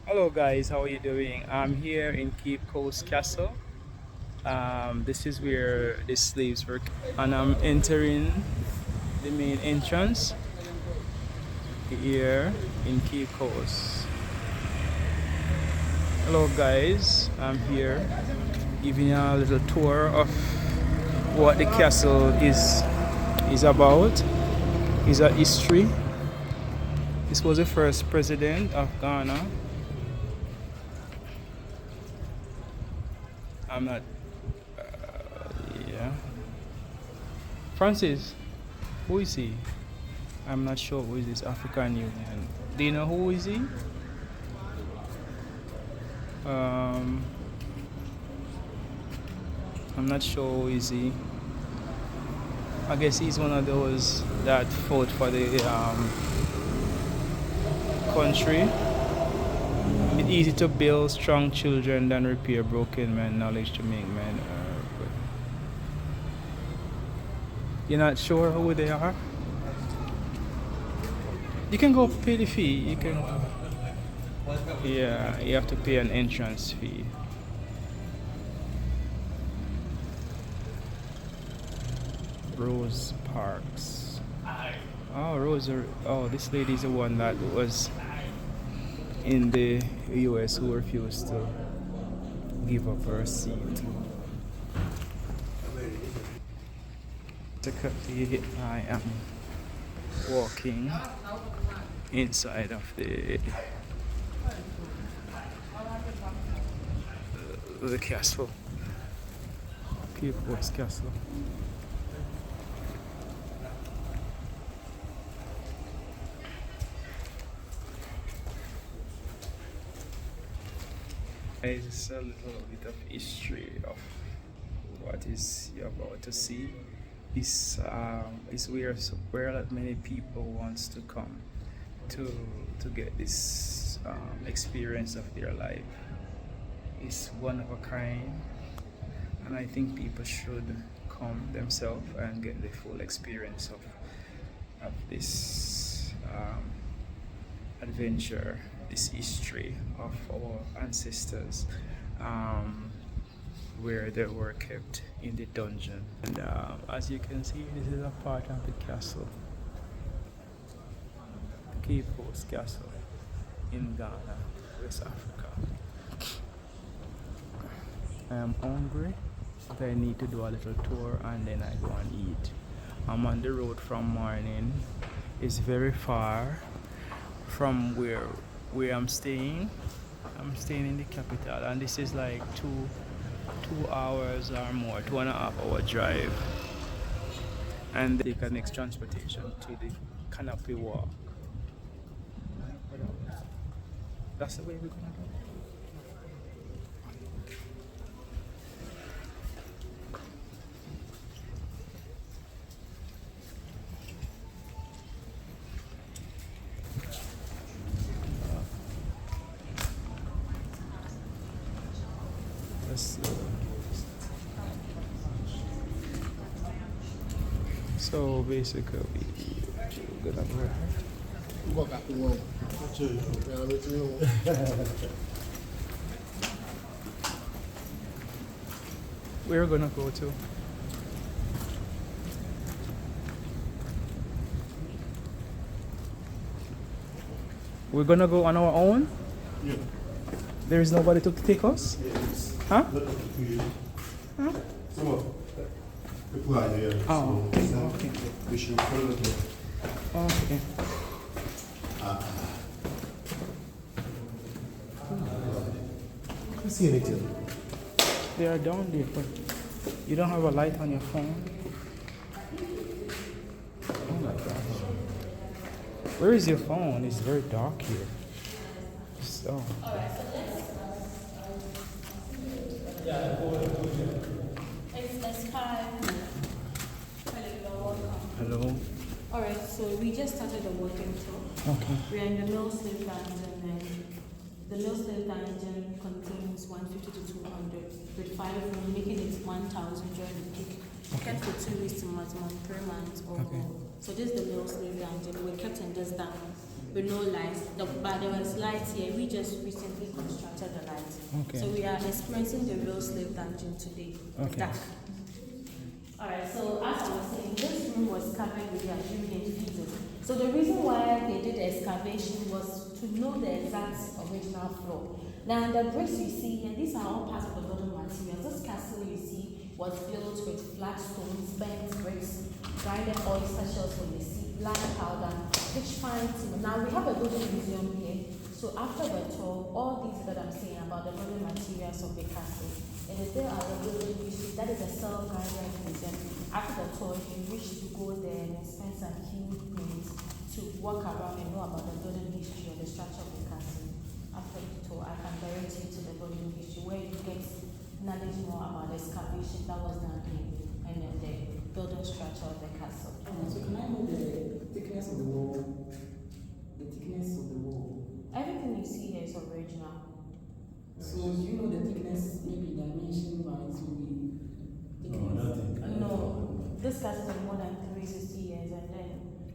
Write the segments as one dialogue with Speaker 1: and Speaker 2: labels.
Speaker 1: Hello guys, how are you doing? I'm here in Cape Coast Castle. This is where the slaves were, and I'm entering the main entrance here in Cape Coast. Hello guys, I'm here giving you a little tour of what the castle is about. Is a history. This was the first president of Ghana. I'm not. Yeah. Francis, who is he? I'm not sure who is this African Union. Do you know who is he? Um, I'm not sure who is he. I guess he's one of those that fought for the country. It's easy to build strong children than repair broken men. Knowledge to make men. You're not sure who they are? You can go pay the fee. You can. Yeah, you have to pay an entrance fee. Rose Parks. Oh, Rose. Oh, this lady is the one that was in the US who refused to give up her seat. Secretly, I am walking inside of the castle, Cape Coast Castle. It's a little bit of history of what is you're about to see. Is where that many people wants to come to get this experience of their life. It's one of a kind, and I think people should come themselves and get the full experience of this adventure, this history of our ancestors, where they were kept in the dungeon. And as you can see, this is a part of the castle, Cape Coast Castle in Ghana, West Africa. I am hungry, but I need to do a little tour and then I go and eat. I'm on the road from morning. It's very far from where I'm staying. I'm staying in the capital, and this is like 2 hours or more, 2.5 hour drive. And take a next transportation to the Canopy Walk. That's the way we're gonna go. So basically, we're gonna go. We're gonna go to. We're gonna go on our own.
Speaker 2: Yeah.
Speaker 1: There is nobody to take us.
Speaker 2: Yes.
Speaker 1: Huh? Huh? Oh, okay.
Speaker 2: We should follow the.
Speaker 1: Okay.
Speaker 2: I can't see anything.
Speaker 1: They are down there, but you don't have a light on your phone. Oh my gosh. Where is your phone? It's very dark here. So.
Speaker 3: It's time.
Speaker 1: Hello.
Speaker 3: Alright, so we just started a walking tour.
Speaker 1: Okay.
Speaker 3: We are in the Mill Slave Dungeon, and the Mill Slave Dungeon contains 150 to 200, with 5 room, making it 1,000 during the peak. Kept for 2 weeks to maximum 3 months or
Speaker 1: Okay.
Speaker 3: more. So this is the Mill Slave Dungeon. We're kept in this dungeon. with no lights. But there was lights here. We just recently constructed the lights.
Speaker 1: Okay.
Speaker 3: So we are experiencing the real slave dungeon today.
Speaker 1: Okay.
Speaker 3: Dark. Alright, so as I was saying, this room was covered with their urine and feces. So the reason why they did the excavation was to know the exact original floor. Now the bricks you see here, these are all parts of the building materials. This castle you see was built with flat stones, bent bricks, grinded oyster shells when you see, black powder, pitch pine timber. Now we have a building museum here. So after the tour, all these that I'm saying about the building materials of the castle, it is there at the building history. That is a self-guided museum. After the tour, if you wish to go there and spend some few minutes to walk around and know about the building history or the structure of the castle, after the tour, I can direct you to the building history where you get knowledge more about the excavation that was done here and the building structure of the castle.
Speaker 4: So can I know the thickness of the wall? The thickness of the wall.
Speaker 3: Everything you see here is original.
Speaker 4: So do you know the thickness, maybe dimension wise, maybe thickness?
Speaker 3: No, this castle is more than 360 years, and then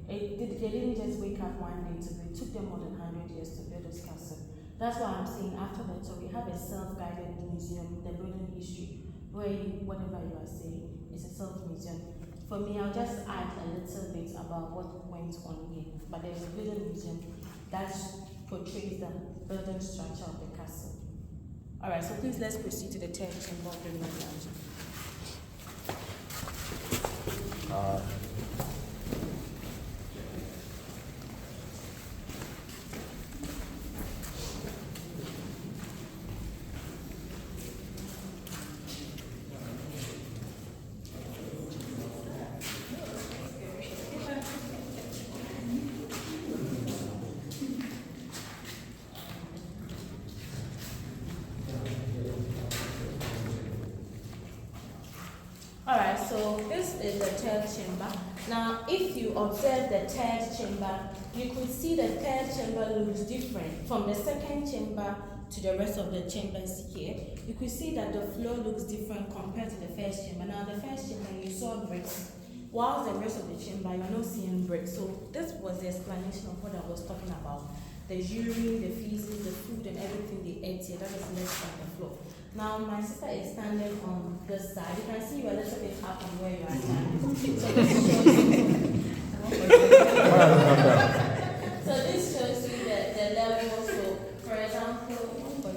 Speaker 3: they didn't just wake up one day to build. It took them more than 100 years to build this castle. That's why I'm saying after that, so we have a self-guided museum, the building history, where whatever you are saying is a self-museum. For me, I'll just add a little bit about what went on here. But there's a building museum that portrays the building structure of the castle. Alright, so please let's proceed to the third chamber of the main dungeon. Alright, so this is the third chamber. Now, if you observe the third chamber, you could see the third chamber looks different from the second chamber to the rest of the chambers here. You could see that the floor looks different compared to the first chamber. Now, the first chamber, you saw bricks, whilst the rest of the chamber, you're not seeing bricks. So this was the explanation of what I was talking about. The urine, the feces, the food, and everything they ate here, that is left on the floor. Now, my sister is standing on this side. You can see you a little bit up on where you are standing. So this shows you the level. So, for example,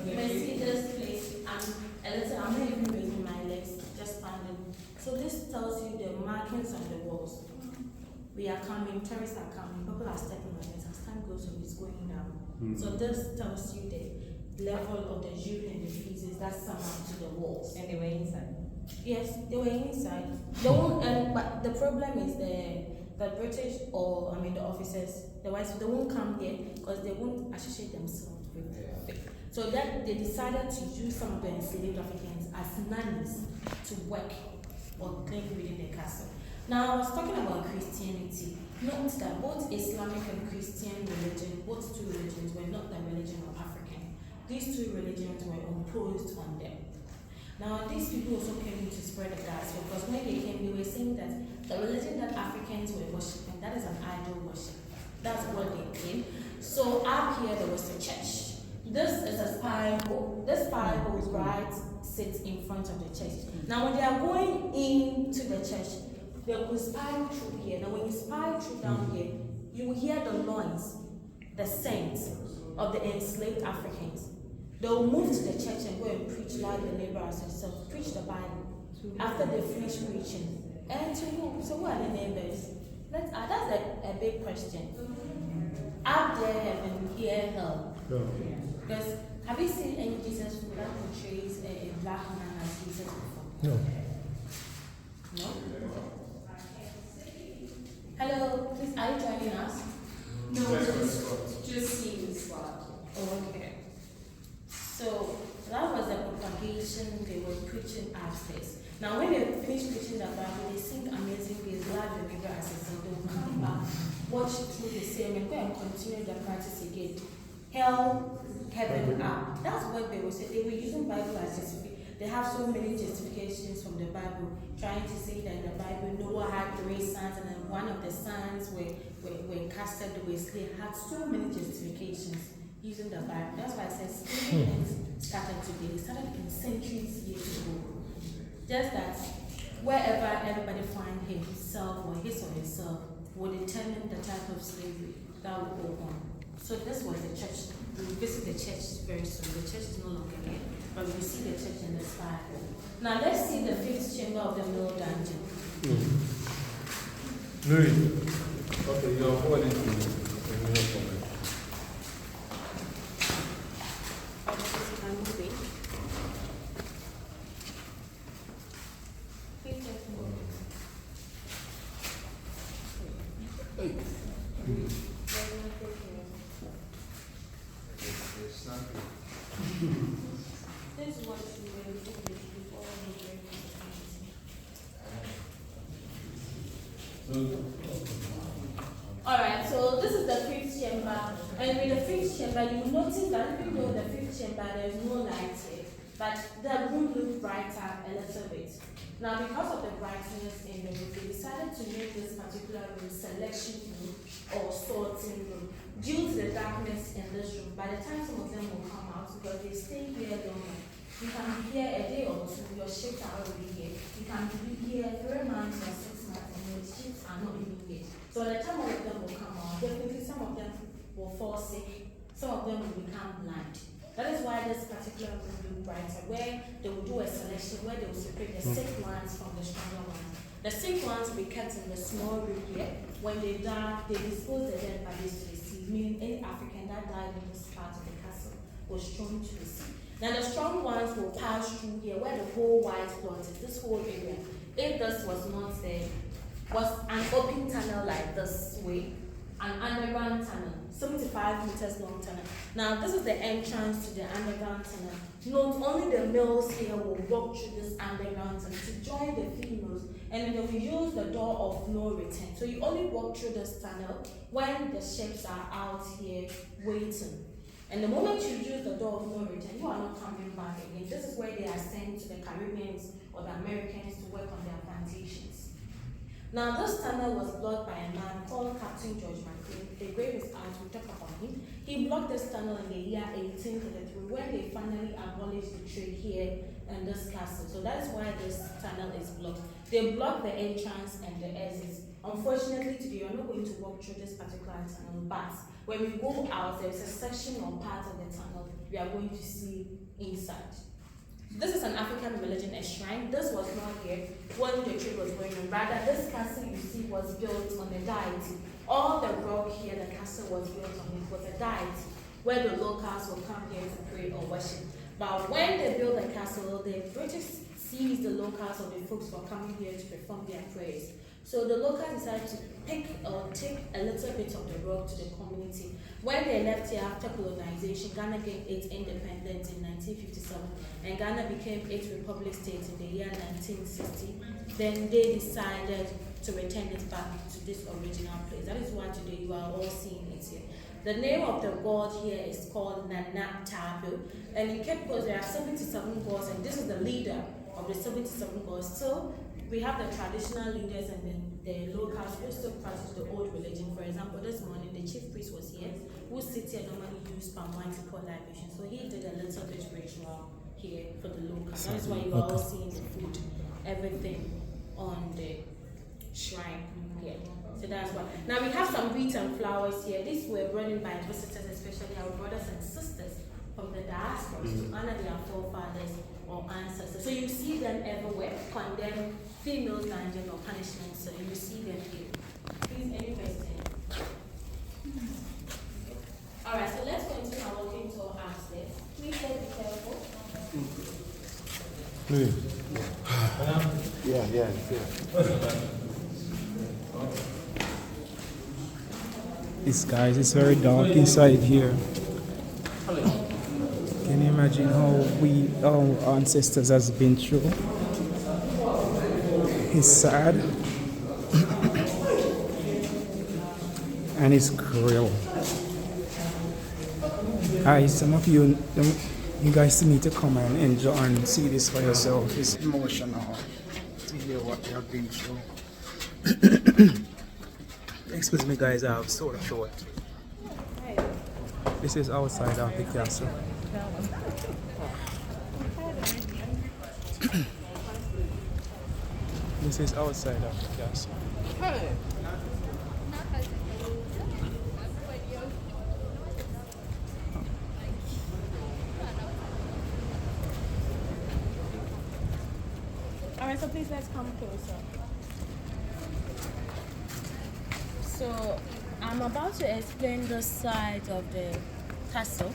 Speaker 3: you may see this place. I'm not even raising my legs, just standing. So this tells you the markings on the walls. We are coming, tourists are coming, people are stepping on it. As time goes on, it's going down. So this tells you the level of the urine and the feces that surround to the walls.
Speaker 5: And they were inside.
Speaker 3: Yes, they were inside. They won't, but the problem is the British the officers, the whites, they won't come here because they won't associate themselves with it. So that they decided to use some of the enslaved Africans as nannies to work or clean within the castle. Now, I was talking about Christianity. Note that both Islamic and Christian religion, both two religions, were not the religion of African. These two religions were imposed on them. Now, these people also came in to spread the gospel because when they came, they were saying that the religion that Africans were worshipping, that is an idol worship. That's what they came. So up here, there was a church. This is a spy hole. This spy hole right sits in front of the church. Now, when they are going into the church, they will spy through here. Now, when you spy through down here, you will hear the noise, the scent of the enslaved Africans. They will move to the church and go and preach like the neighbor as herself, preach the Bible. After they finish preaching, and to who? So who are the neighbors? That's a big question. Up there, heaven, here, hell. Because have you seen any Jesus who that portrays a black man as Jesus before?
Speaker 2: No.
Speaker 3: No? Hello, please, are you joining us?
Speaker 5: No, just seeing the spot.
Speaker 3: Oh, okay. So that was the propagation they were preaching upstairs. Now, when they finish preaching the Bible, they sing amazing praise, glad the river as a song. They will come back, watch through the same, and go and continue the practice again. Hell, heaven, up. That's what they will say. They were using Bible as justification. They have so many justifications from the Bible, trying to say that the Bible, Noah had 3 sons, and then one of the sons were casted away slave. Had so many justifications using the Bible. That's why it says slavery started today. It started in centuries years ago. Just that wherever everybody find himself or his or herself will determine the type of slavery that will go on. So this was the church. We will visit the church very soon. The church is no longer here, but we see the church in the sky. Now let's see the 5th chamber of the middle dungeon.
Speaker 2: Louis. Okay, you're forwarding to me.
Speaker 3: I'm moving. Please just move. There's nothing here. This is what you will do before you break the Alright, so this is the 5th chamber, and with the 5th chamber, you will notice that even though the 5th chamber there is no light here, but the room looks brighter a little bit. Now, because of the brightness in the room, they decided to make this particular room selection room or sorting room. Due to the darkness in this room, by the time some of them will come out, because they stay here longer, you can be here a day or two, your shifts are already here. You can be here 3 months or 6 months, and your shifts are not even here. So by the time all of them will come out, definitely some of them will fall sick, some of them will become blind. That is why this particular room will be brighter, where they will do a selection, where they will separate the sick ones from the stronger ones. The sick ones will be kept in the small room here. When they die, they dispose the dead bodies to the sea, meaning any African that died in this part of the castle was thrown to the sea. Now the strong ones will pass through here, where the whole white plot is, this whole area. If this was not there, was an open tunnel like this way, an underground tunnel, 75 meters long tunnel. Now this is the entrance to the underground tunnel. Not only the males here will walk through this underground tunnel to join the females, and they will use the door of no return. So you only walk through this tunnel when the ships are out here waiting. And the moment you use the door of no return, you are not coming back again. This is where they are sent to the Caribbeans or the Americans to work on their plantations. Now this tunnel was blocked by a man called Captain George McLean. The grave is out, we'll talk about him. He blocked this tunnel in the year 1833 when they finally abolished the trade here in this castle. So that's why this tunnel is blocked. They blocked the entrance and the exits. Unfortunately today you're not going to walk through this particular tunnel, but when we go out, there's a section or part of the tunnel we are going to see inside. This is an African religion, a shrine. This was not here when the trade was going on. Rather, this castle you see was built on a deity. All the rock here, the castle was built on it was a deity, where the locals will come here to pray or worship. But when they built the castle, the British seized the locals or the folks for coming here to perform their prayers. So the locals decided to pick or take a little bit of the rock to the community. When they left here after colonization, Ghana gained its independence in 1957, and Ghana became its republic state in the year 1960. Then they decided to return it back to this original place. That is why today you are all seeing it here. The name of the god here is called Nana Tabu, and in Cape Coast there are 77 gods, and this is the leader of the 77 gods. So we have the traditional leaders and then the locals who still practice the old religion. For example, this morning the chief priest was here, who sits here normally use palm wine to pour libation. So he did a little bit ritual here for the locals. That is why you are all seeing the food, everything on the shrine here. So that's why. Now we have some wheat and flowers here. These were brought in by visitors, especially our brothers and sisters from the diaspora to honor their forefathers or ancestors. So you see them everywhere, condemn female dungeon or punishment. So you see them here. Please, any question? Alright, so let's continue our walking tour upstairs. Please be careful.
Speaker 2: Louis. Yeah.
Speaker 1: This guys, it's very dark inside here. Can you imagine how our ancestors has been through? It's sad and it's cruel. Some of You guys need to come and enjoy and see this for yourself. It's emotional to hear what they have been through. Excuse me, guys, I have soda short. This is outside of the castle. This is outside of the castle.
Speaker 3: Alright, so please let's come closer. So I'm about to explain the side of the castle,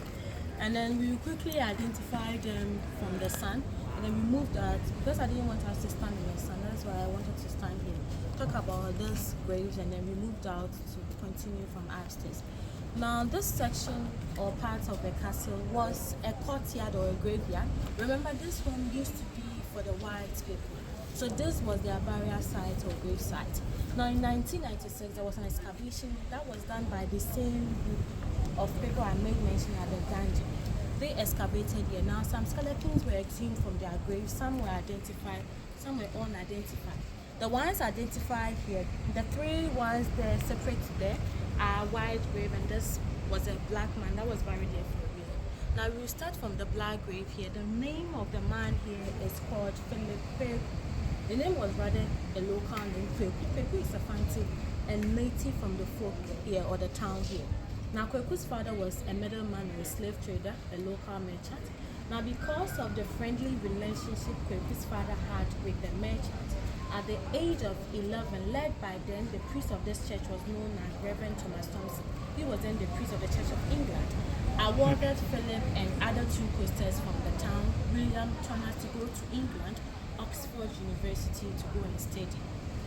Speaker 3: and then we quickly identify them from the sun, and then we moved out because I didn't want us to stand in the sun. That's why I wanted to stand here, talk about this graves, and then we moved out to continue from upstairs. Now this section or part of the castle was a courtyard or a graveyard. Remember, this one used to be for the white people. So this was their burial site or grave site. Now in 1996, there was an excavation that was done by the same group of people I made mention at the dungeon. They excavated here. Now some skeletons were exhumed from their graves. Some were identified, some were unidentified. The ones identified here, the three ones there separated there are white grave, and this was a black man that was buried there for a reason. Now we will start from the black grave here. The name of the man here is called Philip Kweku. The name was rather a local name. Kweku is a fancy and native from the folk here or the town here. Now Kweku's father was a middleman or a slave trader, a local merchant. Now because of the friendly relationship Kweku's father had with the merchant, at the age of 11, led by then the priest of this church was known as Reverend Thomas Thompson. He was then the priest of the Church of England. Awarded Philip and other two questors from the town, William Thomas, to go to England, Oxford University, to go and study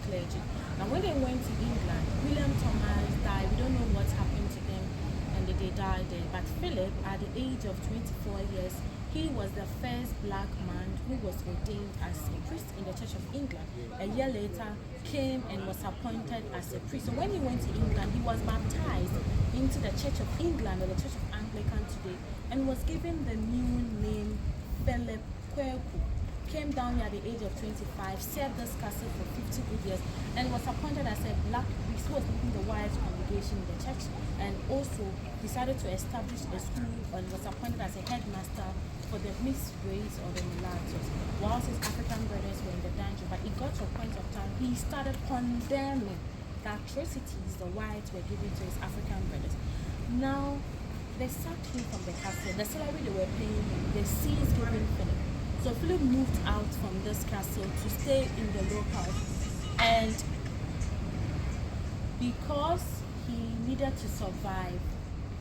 Speaker 3: clergy. Now when they went to England, William Thomas died. We don't know what happened to them and they died there. But Philip, at the age of 24 years, he was the first black man who was ordained as a priest in the Church of England. A year later, came and was appointed as a priest. So when he went to England, he was baptized into the Church of England or the Church of Anglican today, and was given the new name Philip Kweku. Came down here at the age of 25, served this castle for 50 good years, and was appointed as a black priest who was leading the white congregation in the church, and also decided to establish a school and was appointed as a headmaster for the mixed race or the mulattoes, whilst his African brothers were in the dungeon. But it got to a point of time he started condemning the atrocities the whites were giving to his African brothers. Now they sacked him from the castle. The salary they were paying him, they seized giving Philip. So Philip moved out from this castle to stay in the locals, and because he needed to survive,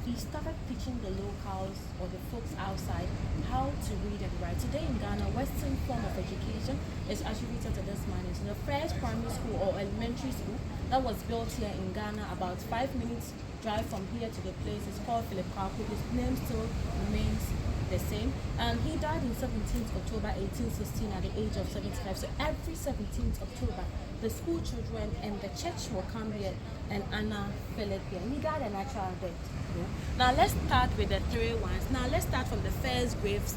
Speaker 3: he started teaching the locals or the folks outside how to read and write. Today in Ghana, Western form of education is attributed to this man. It's the first primary school or elementary school that was built here in Ghana, about 5 minutes drive from here to the place. It's called Philip Kweku. His name still remains the same, and he died in 17th October 1816 at the age of 75. So every 17th October, the school children and the church will come here and honor Philip here. He died a natural death. Now let's start with the three ones. Now let's start from the first graves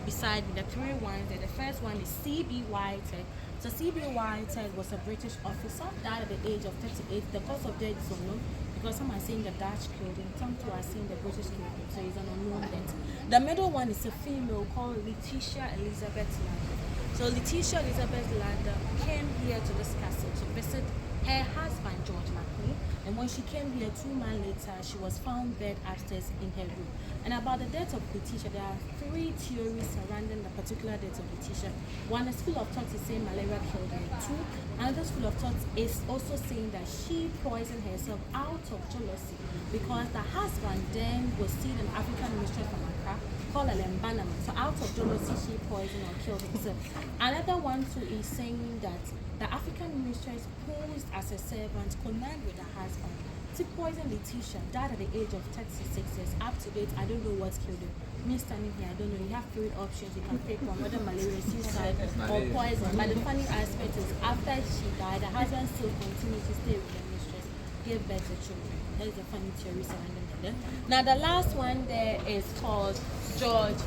Speaker 3: beside the three ones. The first one is C.B. Whitehead. So C.B. Whitehead was a British officer, died at the age of 38. The cause of death is unknown, because some are saying the Dutch killed him, some two are saying the British killed him, so he's an unknown death. The middle one is a female called Letitia Elizabeth Lander. So Letitia Elizabeth Lander came here to this castle to visit her husband George McLean, and when she came here 2 months later, she was found dead upstairs in her room. And about the death of Letitia, there are 3 theories surrounding the particular death of Letitia. One is full of thought is saying malaria killed her. 2, another school of thought is also saying that she poisoned herself out of jealousy, because the husband then was seen an African mistress from Accra called Alembana. So out of jealousy, she poisoned or killed himself. Another one too is saying that the African mistress posed as a servant, connived with her husband to poison Letitia, died at the age of 36 years. Up to date, I don't know what killed her. Me standing here, I don't know. You have 3 options you can pick from, whether malaria, suicide, or poison. But the funny aspect is, after she died, the husband still continued to stay with the mistress, gave birth to children. That is a funny theory surrounding that. Now the last one there is called George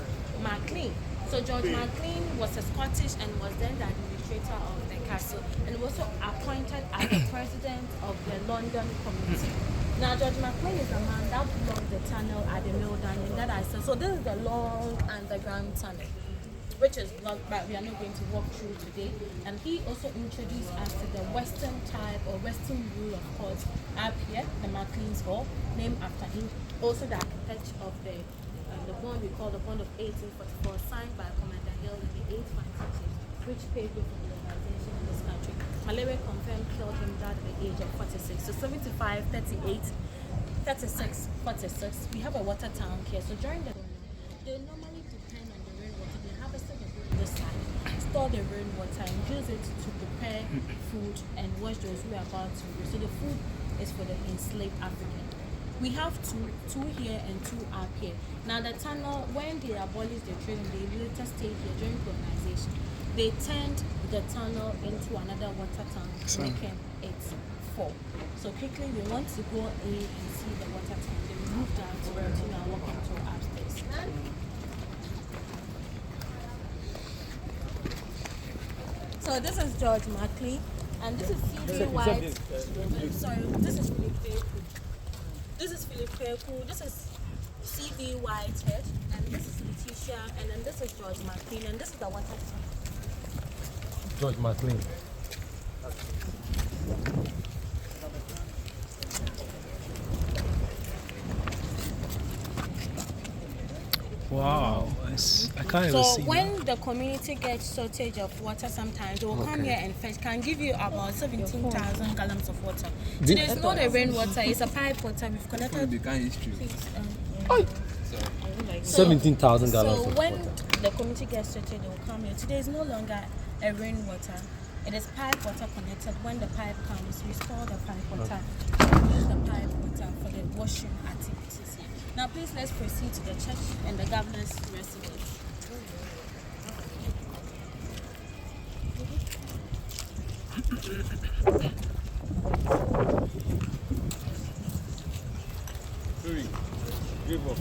Speaker 3: Maclean. So George Maclean was a Scottish and was then the administrator of the castle and was also appointed as the president of the London Committee. Now George Maclean is the man that blocked the tunnel at the Mill Dungeon that I said. So this is the long underground tunnel, which is blocked, but we are not going to walk through today. And he also introduced us to the Western type or Western rule of court up here, the Maclean's Hall, named after him. Also the architect of the bond we call the Bond of 1844, signed by Commander Hill in the 8th century, which paved way for colonization in this country. Malaria confirmed killed him died at the age of 46. So 75, 38, 36, 46. We have a water tank here. So during the they normally depend on the rainwater. They harvest the rain on this side, store the rainwater, and use it to prepare food and wash those who are about to use. So the food is for the enslaved African. We have two here and two up here. Now the tunnel, when they abolished the train, they later stayed here during colonization. They turned the tunnel into another water tank, making it 4. So quickly we want to go in and see the water tank. Then we move down to continue and walk into upstairs. So this is George Maclean, and this is C.D. White. Sorry, this is Philip Faircool. This is Philip Faircool. This is C.D. Whitehead, and this is Letitia, and then this is George Maclean, and this is the water tank.
Speaker 2: George Maclean.
Speaker 1: Wow, I can't even
Speaker 3: So
Speaker 1: see.
Speaker 3: when the community gets shortage of water, sometimes they will come here and fetch. Can give you about 17,000 gallons of water. Today it's not a rainwater; it's a pipe water. We've connected. So-
Speaker 2: 17,000 gallons
Speaker 3: So
Speaker 2: of
Speaker 3: when
Speaker 2: water.
Speaker 3: the community gets shortage, they will come here. Today is no longer a rainwater; it is pipe water connected. When the pipe comes, we store the pipe water and use the pipe water for the washing activities here. Now, please let's proceed to the church and the governor's residence.
Speaker 2: Give up.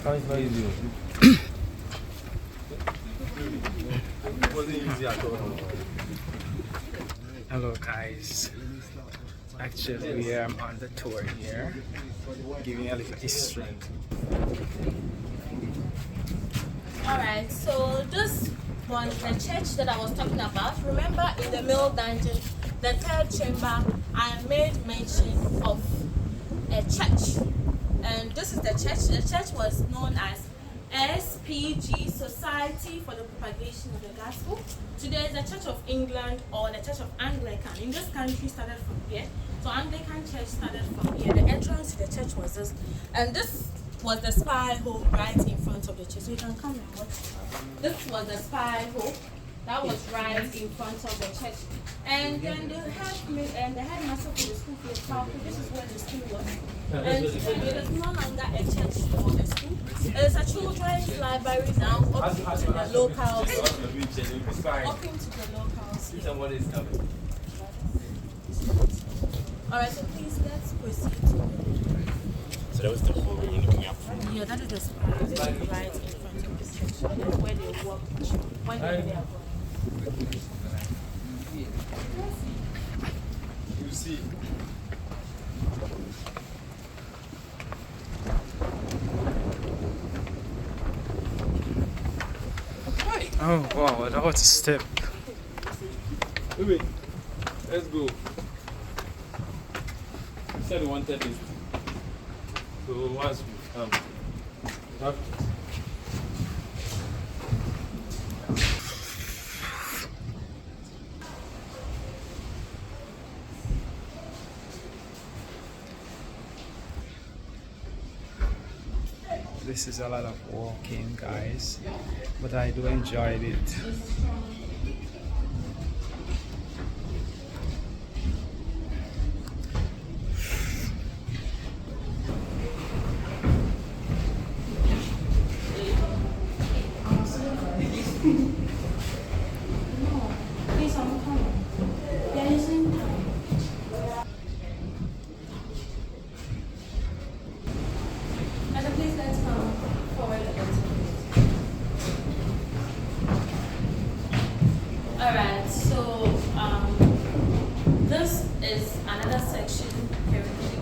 Speaker 2: How is very easy? It wasn't easy at all.
Speaker 1: Hello guys. Actually, we are on the tour here, giving a little history.
Speaker 3: Alright, so this was the church that I was talking about. Remember in the Mill Dungeon, the 3rd chamber, I made mention of a church. And this is the church. The church was known as SPG, Society for the Propagation of the Gospel. Today is the Church of England or the Church of Anglican. In this country started from here. So Anglican church started from here. The entrance to the church was this. And this was the spy hole right in front of the church. So you can come and watch. This was the spy hole that was right in front of the church. And then the headmaster for the school, this is where the school was. And today it is no longer a church or a school. It is a children's library now, up to the locals. Up into the locals. Alright, so please let's proceed.
Speaker 6: So that was the hole we were looking at.
Speaker 3: Yeah, that is the spy right in front of the church. That is where they walk when they are going.
Speaker 2: You see.
Speaker 1: Oh wow, that was a step.
Speaker 2: Wait, let's go. You said you wanted this. So once we have
Speaker 1: This is a lot of walking, guys, but I do enjoy it.
Speaker 3: Please, I'm coming. Yeah, So this is another section.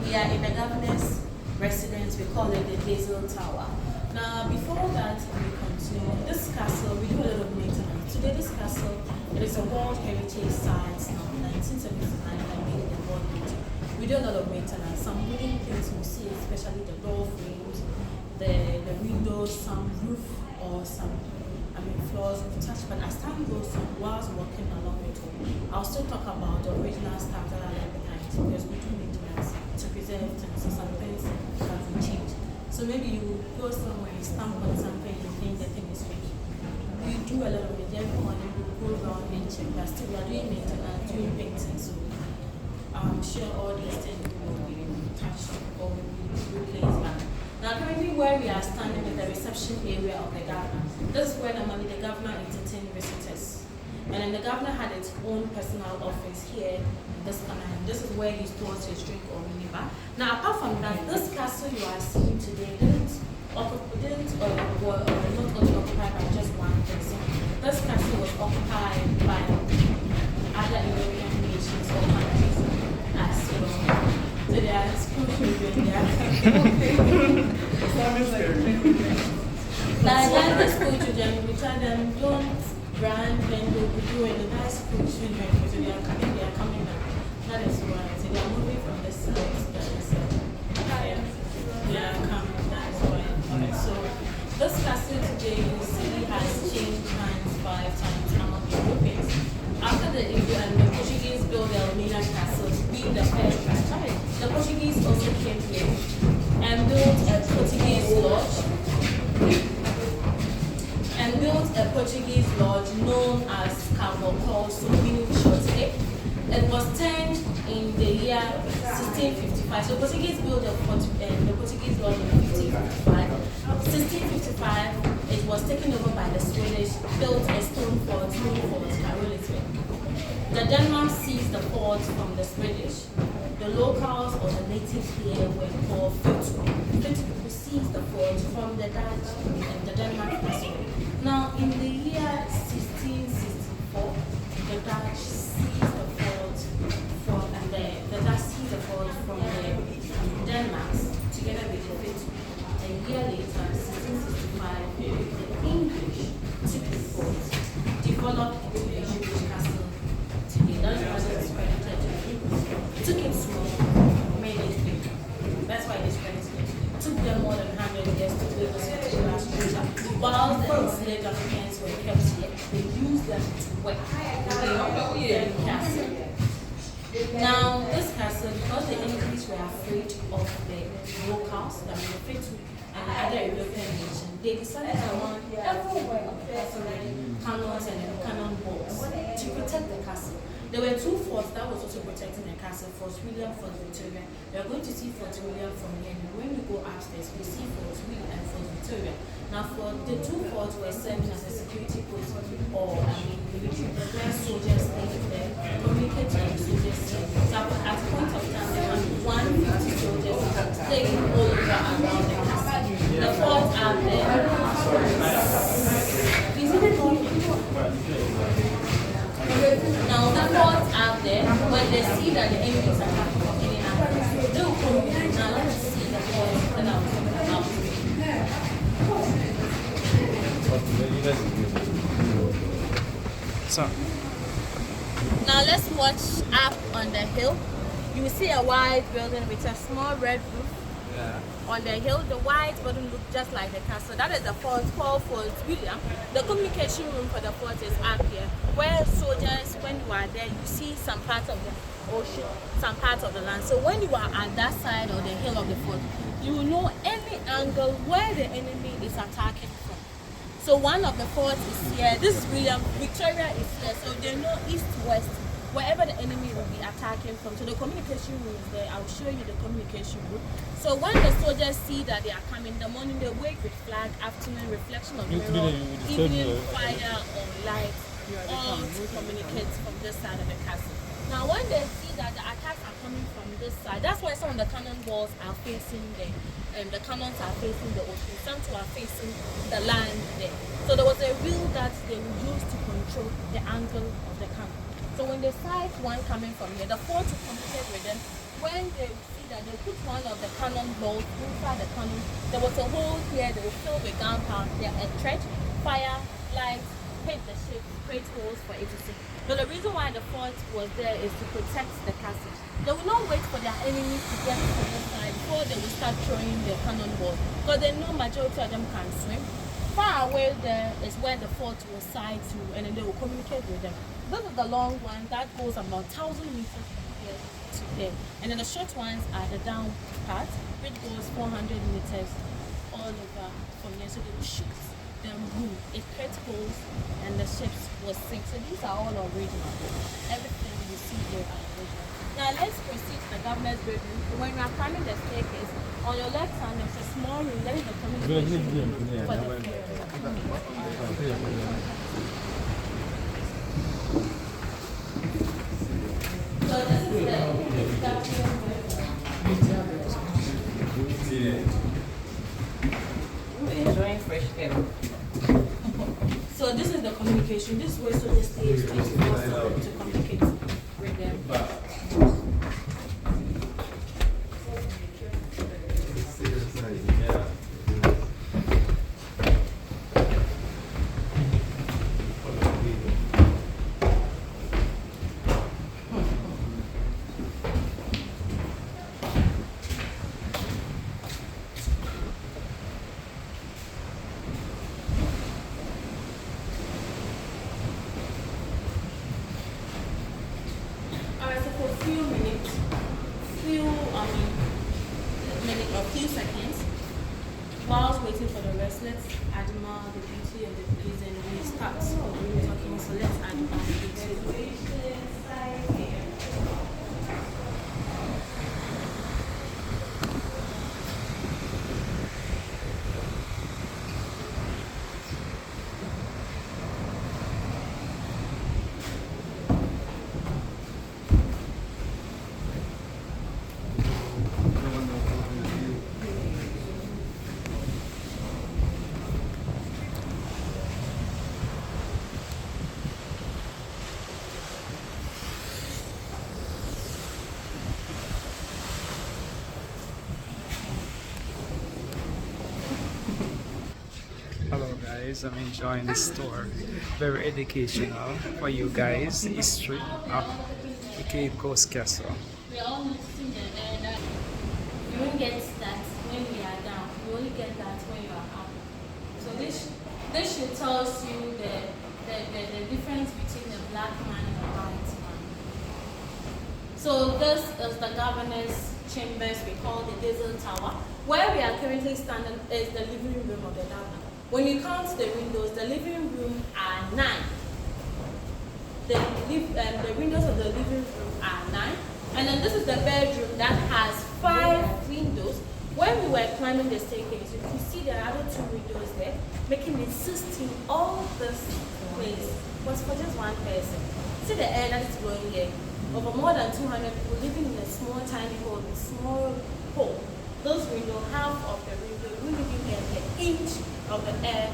Speaker 3: We are in the governor's residence. We call it the Hazel Tower. Now, before that, we continue. This castle, we do a lot of maintenance. Today, this castle, it is a World Heritage Site now, 1979, that made it a World Heritage. We do a lot of maintenance. Some wooden things we see, especially the door frames, the windows, some roof, or some floors we've touched. But as time goes on, whilst working along with it, I'll still talk about the original stuff that I left behind, because we do maintenance to preserve things. So some things have to change. So maybe you go somewhere, you stamp on something, you think the thing is fake. We do a lot of it. Every morning we go around and check. But still, we are doing maintenance, doing painting. So I'm sure all these things will be touched or will be replaced back. Now, currently where we are standing is the reception area of the governor. This is where normally the governor entertained visitors. And then the governor had its own personal office here in this corner. And this is where he stores his drink or minibar. Now, apart from that, this castle you are seeing today was not only occupied by just one person. This castle was occupied by other European nations or countries as well. So they are school children, they are like the school children, we tell them don't brand, then they'll be doing the nice school children, so they are coming now. That is why. So they are moving from this side to this side. They are coming, that is why. Okay, so this castle today you see has changed hands 5 times among the Europeans. After the Portuguese built the Elmina Castle, being the first time, the Portuguese also came here and built a Portuguese lodge known as Cabo Corso, meaning short hip. It was turned in the year 1655. So Portuguese built the Portuguese lodge in 1555. 1655, it was taken over by the Swedish, built a stone fort, Carolitwin. The Denmark seized the fort from the Swedish. The locals or the natives here were called Fitu. Fitu people seized the fort from the Dutch and the Denmark castle. Now, in the year 1664, the Dutch seized the fort from the Denmark together with the Fitu. A year later, 1665, the English took the fort, developed into a Jewish castle. That's why it's credited to the English. Took it small, made it big. That's why it's credited. Took them more than 100 years to build a circular structure. While the enslaved Africans were kept here, they used them to work. They castle. Now, this castle, because the English were afraid of the locals, that were afraid to and other European nations, they decided to want everywhere of the castle cannons and cannon balls to protect the castle. There were 2 forts that was also protecting the castle, Fort William, Fort Victoria. We are going to see Fort William from here. And when we go upstairs, we see Fort William and Fort Victoria. Now, for the 2 forts were serving as a security post or military. Where soldiers stayed there, communicate with the soldiers. So at a point of time, there were 150 soldiers staying all over around the castle. The forts are there. Now the forts are there. When they see that the enemies are coming from any angle, they will come in. Now let's see the forts that are coming out.
Speaker 1: So,
Speaker 3: Now let's watch up on the hill. You will see a white building with a small red roof. On the hill, the white building looks just like the castle. That is the fort called Fort William. The communication room for the fort is up here, where soldiers, when you are there, you see some parts of the ocean, some parts of the land. So when you are at that side of the hill of the fort, you will know any angle where the enemy is attacking from. So one of the forts is here. This is William. Victoria is here. So they know east-west, wherever the enemy will be attacking from. So the communication room is there. I'll show you the communication room. So when the soldiers see that they are coming, in the morning they wake with flag, afternoon reflection of mirror, evening fire or light, all to communicate from this side of the castle. Now when they see that the attacks are coming from this side, that's why some of the cannon balls are facing the cannons are facing the ocean, some two are facing the land there. So there was a wheel that they would use to control the angle of the cannon. the side one coming from here, the fort will communicate with them. When they see that they put one of the cannon bolts inside the cannon, there was a hole here, they will fill with gunpowder and thread, fire, light, hit the ship, create holes for it to sink. So the reason why the fort was there is to protect the castle. They will not wait for their enemies to get to the side before they will start throwing the cannonballs, because they know majority of them can swim. Far away there is where the fort will side to, and then they will communicate with them. This is the long one that goes about 1,000 meters from here to there, and then the short ones are the down part, which goes 400 meters all over from here. So they will shoot them boom, it creates holes, and the ships will sink. So these are all original. Everything you see here are original. Now let's proceed to the governor's bedroom. When you are climbing the staircase, on your left hand there's a small room. That is the communication room for the So this is the captain
Speaker 4: We're enjoying fresh air.
Speaker 3: So this is the communication. This way, so the stage is possible to communicate with them. Alright, so for a few minutes, few seconds, whilst waiting for the rest, let's admire the beauty of the place and we start talking. So let's admire the beauty.
Speaker 1: Hello guys, I'm enjoying this tour. Very educational for you guys. The history of the Cape Coast Castle.
Speaker 3: We all noticing the air that you won't get that when we are down. You only get that when you are up. So this should tells you the difference between the black man and the white man. So this is the governor's chambers we call the Diesel Tower. Where we are currently standing is the living room of the governor. When you count the windows, the living room are 9. The windows of the living room are 9. And then this is the bedroom that has 5 windows. When we were climbing the staircase, you could see the other 2 windows there, making it 16. All this place was for just one person. See the air that is blowing here. Over more than 200 people living in a small, tiny hole, a small hole. Those windows, half of the window, you wouldn't even get the inch of the air.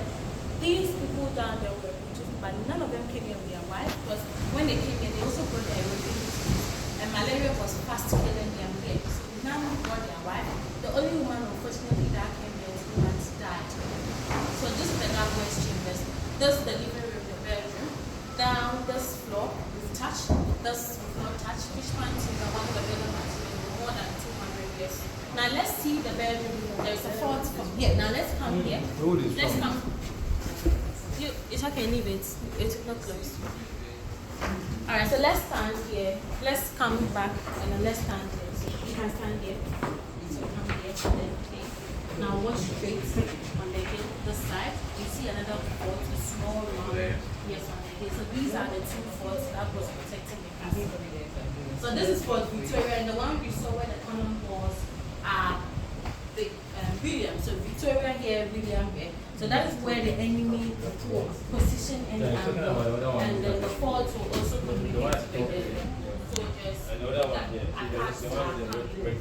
Speaker 3: These people down there were British, but none of them came here with their wife, because when they came here, they also brought their refugee disease, and malaria was fast killing them here. So none brought their wife. The only woman, unfortunately, that came here was who had died. So this is the governor's chambers. This is the living room, the bedroom. Down this floor, we've touched. This we've not touched. Fish pans is among the building materials for more than 200 years. Now let's see the bedroom. There's a fort from here. Now let's come here. Let's come. It's okay, leave it. It's not close. Alright, so let's stand here. Let's come back and then let's stand here. So you can stand here. So come here and then okay. Now watch straight on the hill this side. You see another fort, a small round. Yes, on the hill. So these are the 2 forts that was protecting the castle. So this is Fort Victoria, and the one we saw where the cannon balls are the William. So Victoria here, William here. So that is where the enemy will position any angle, and then the fort will also communicate with the soldiers that attacks are coming.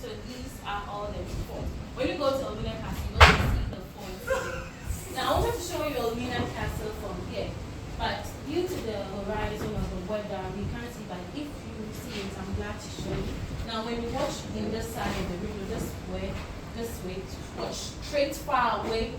Speaker 3: So these are all the forts. When you go to Elmina Castle, you also see the forts there. Now I wanted to show you Elmina Castle from here, but due to the horizon of the weather, you can't see, but if you see it, I'm glad to show you. Now, when you watch in this side of the window, this way, watch straight far away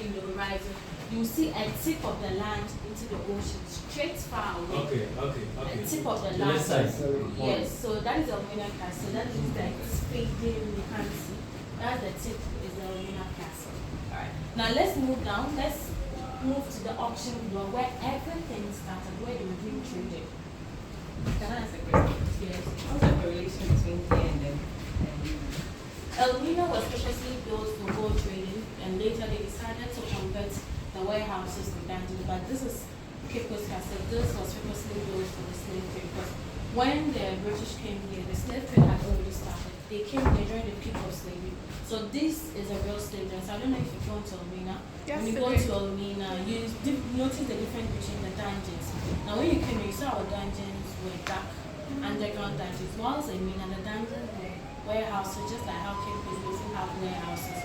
Speaker 3: in the horizon, you see a tip of the land into the ocean, straight far away.
Speaker 2: Okay.
Speaker 3: A tip of the
Speaker 2: The
Speaker 3: land.
Speaker 2: left side.
Speaker 3: Yes, so that is the Elmina Castle. That is like it's fading, you can't see. That's the tip, is the Elmina Castle. Alright. Now let's move down. Let's move to the auction floor where everything started, where they were doing trading.
Speaker 5: Can I ask a question?
Speaker 3: Yes.
Speaker 5: What's the correlation between here and then?
Speaker 3: Elmina was specially built for gold trading, and later they decided to convert the warehouses to dungeons. But this is Cape Coast Castle. This was purposely built for the slave trade because when the British came here, the slave trade had already started. They came here during the peak of slavery. So this is a real slave trade. So I don't know if you've gone to Elmina.
Speaker 5: Yes,
Speaker 3: when you go to Elmina, you notice the difference between the dungeons. Now when you came here, you saw our dungeons were dark, underground dungeons. Whilst Elmina, the dungeons were warehouses, just like how Cape Coast also have warehouses.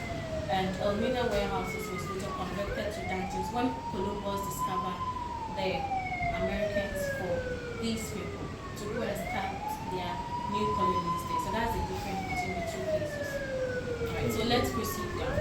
Speaker 3: And Elmina warehouses was later converted to dungeons when Columbus discovered the Americans for these people to go and start their new colonies there. So that's the difference between the two places. Alright, so let's proceed down.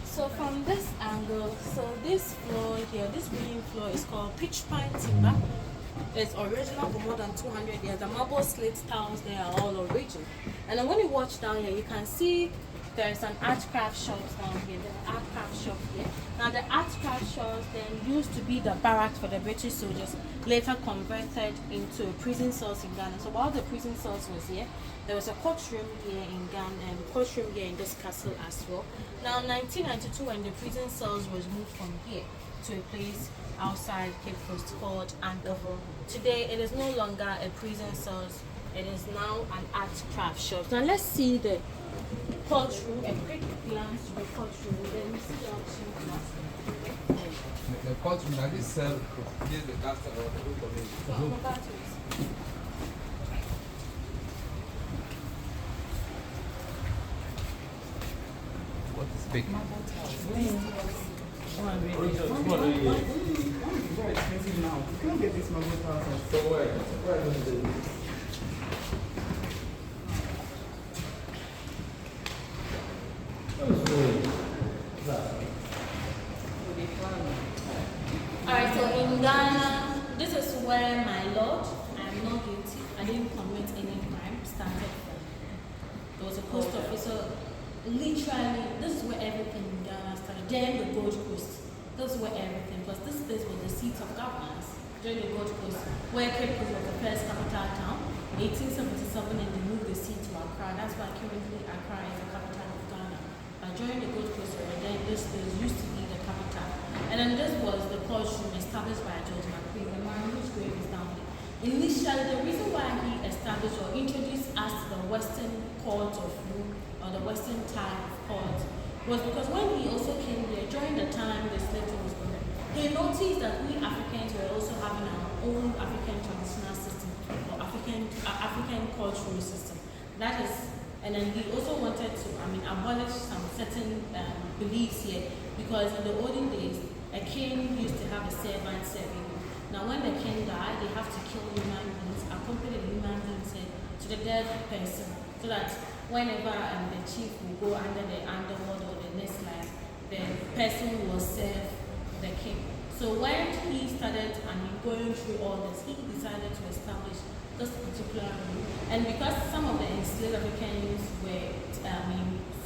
Speaker 3: So from this angle, so this floor here, this green floor is called pitch pine timber. It's original for more than 200 years. The marble slate tiles there are all original. And then when you watch down here, you can see there's an art craft shop down here. There's an art craft shop here. Now the art craft shops then used to be the barracks for the British soldiers, later converted into prison cells in Ghana. So while the prison cells was here, there was a courtroom here in Ghana and courtroom here in this castle as well. Now 1992, when the prison cells was moved from here to a place outside Cape Coast called Anchorville. Today it is no longer a prison cells, it is now an art craft shop. Now let's see the courtroom, a quick glance to the courtroom, then we see the auction class.
Speaker 7: The courtroom that is served is the castle of the whole community.
Speaker 3: So I'm about to receive.
Speaker 7: What is big?
Speaker 4: Very expensive now. You can't get this marble tiles.
Speaker 7: So where is it?
Speaker 3: Alright, so in Ghana, this is where my lord, I am not guilty, I didn't commit any crime, started from. There was a post officer, literally, this is where everything in Ghana started. Then the Gold Coast, this is where everything, because this place was the seat of governance during the Gold Coast, where Cape Coast was the first capital town. 1877, and they moved the seat to Accra. That's why currently Accra is the capital of Ghana. But during the Gold Coast, this place used to be the capital. And then this was the courtroom established by George McQueen, the man whose grave is down there. Initially, the reason why he established or introduced us to the Western court of law, or the Western type of court, was because when he also came there, during the time the slave trade was going on, he noticed that we Africans were also having our own African traditional system, or African cultural system. That is, and then he also wanted to, abolish some certain beliefs here, because in the olden days, a king used to have a servant serving him. Now, when the king died, they have to kill human beings, accompany the human beings to the dead person, so that whenever the chief will go under the underworld or the next life, the person will serve the king. So when he started going through all this, he decided to establish this particular rule. And because some of the enslaved Africans were,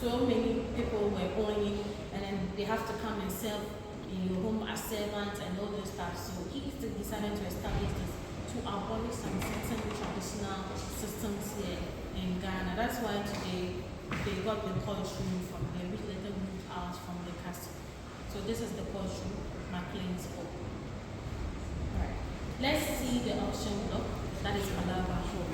Speaker 3: so many people were owning, and then they have to come and serve in your home as servants and all those stuff. So he decided to establish this to abolish some certain traditional systems here in Ghana. That's why today they got the courtroom from there, which later moved out from this is the courtroom, McLean's Hall. Alright. Let's see the auction block. That is Palava Hall.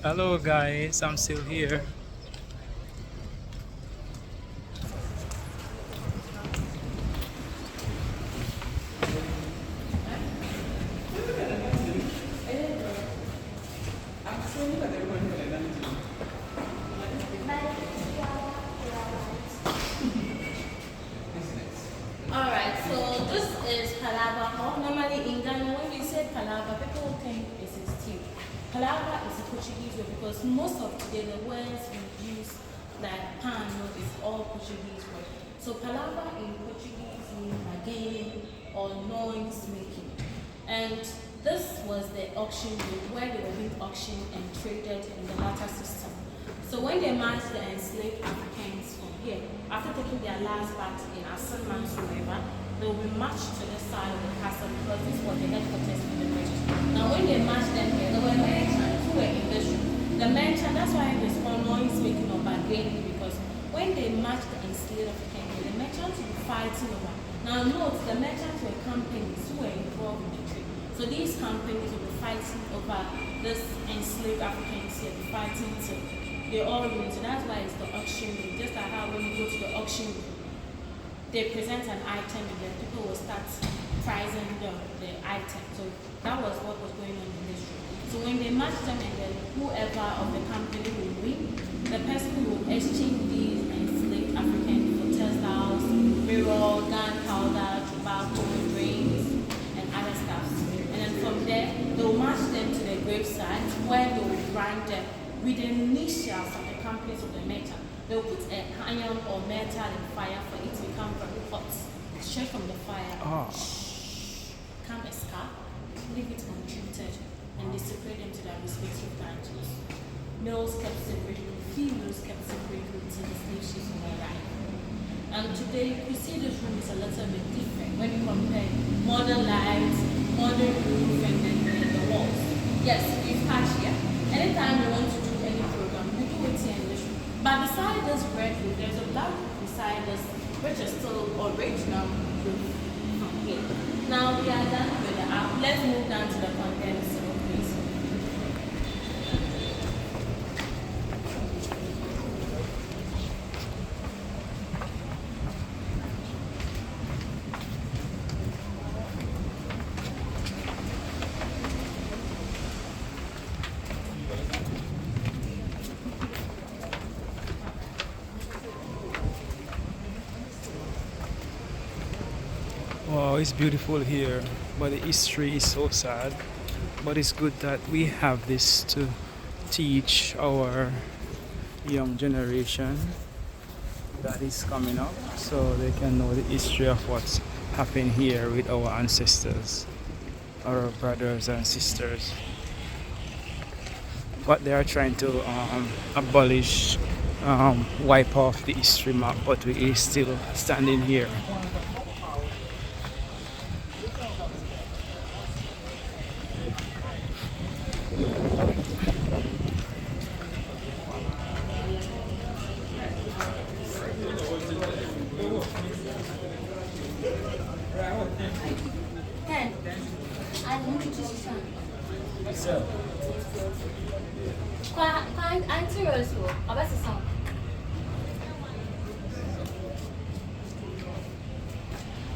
Speaker 1: Hello guys, I'm still here.
Speaker 3: Alright, so this is Palava Hall. Normally in Ghana, when we say Palava, people think it's a stew. Palava is a Portuguese word because most of the words we use, like pan, is all Portuguese word. So Palava in Portuguese means bargaining or noise making. And this was the auction room where they were being auctioned and traded in the latter system. So when they marched the enslaved Africans from here, after taking their last bath in Asanmansu River, they will be marched to the side of the castle because this was the headquarters of the British. Now when they marched them here, there were merchants who were in this room. The merchant, that's why it's called noise making or bargaining, because when they marched the enslaved Africans here, the merchants were fighting over. Now note, the merchants were companies who were involved in the trade. So these companies will be fighting over this enslaved Africans here, fighting till they all win. So that's why it's the auction room. Just like how when you go to the auction room, they present an item and then people will start pricing the item. So that was what was going on in this room. So when they match them and then whoever of the company will win, the person will exchange these enslaved Africans for textiles, mirror, gunpowder, tobacco, drinks, and other stuff. And then from there, they'll match them to the gravesite where they will brand them with the initials of the companies of the metal. They'll put an iron or metal in fire for it to become very hot. Straight from the fire. Come a scar, leave it untreated, and they separate them to their respective branches. Males kept separately, females kept separately until the slave ships will arrive. And today you could see this room is a little bit different when you compare modern lights, modern roof, and then the walls. Yes, we've patched here. Anytime we want to do any program, we do it here in this room. But beside this red roof, there's a black roof beside us, which is still original roof from here. Now we are done with the app. Let's move down to the condensed cell, please.
Speaker 1: Wow, it's beautiful here, but the history is so sad. But it's good that we have this to teach our young generation that is coming up so they can know the history of what's happened here with our ancestors, our brothers and sisters. What they are trying to abolish, wipe off the history map, but we are still standing here.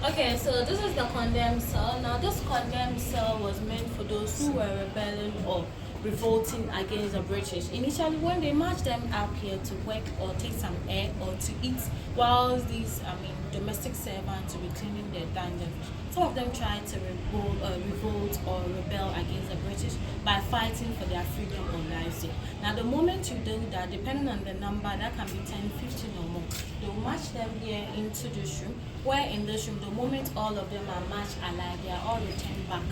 Speaker 3: Okay, so this is the condemned cell. Now, this condemned cell was meant for those who were rebelling or revolting against the British. Initially, when they marched them up here to work or take some air or to eat, whilst these, domestic servants will be cleaning their dungeons, some of them tried to revolt or rebel against the British by fighting for their freedom or lives. Now, the moment you do that, depending on the number, that can be 10, 15 or more, they'll march them here into this room, where in this room, the moment all of them are marched alive, they are all returned back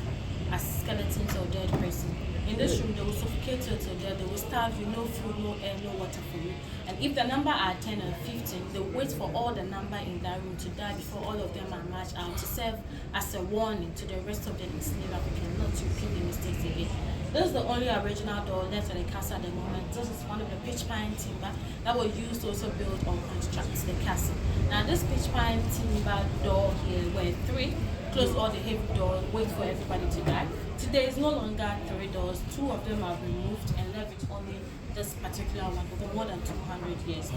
Speaker 3: as skeletons or dead person. In this room, they will suffocate you till death. They will starve you, no food, no air, no water for you. And if the number are 10 or 15, they wait for all the number in that room to die before all of them are marched out to serve as a warning to the rest of the enslaved Africans not to repeat the mistakes again. This is the only original door left at the castle at the moment. This is one of the pitch pine timber that was used to also build or construct the castle. Now, this pitch pine timber door here were 3. Close all the heavy doors, wait for everybody to die. Today is no longer 3 doors. 2 of them are removed and left with only this particular one over more than 200 years.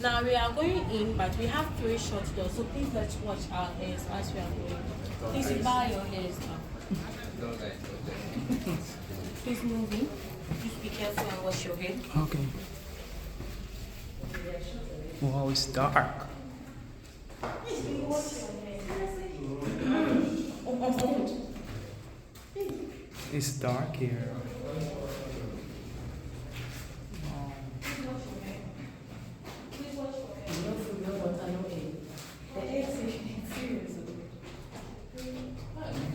Speaker 3: Now we are going in, but we have 3 short doors, so please let's watch our ears as we are going. Please bow your ears now. Please move in. Please be careful and wash your head.
Speaker 1: Okay. Wow, it's dark. It's dark here.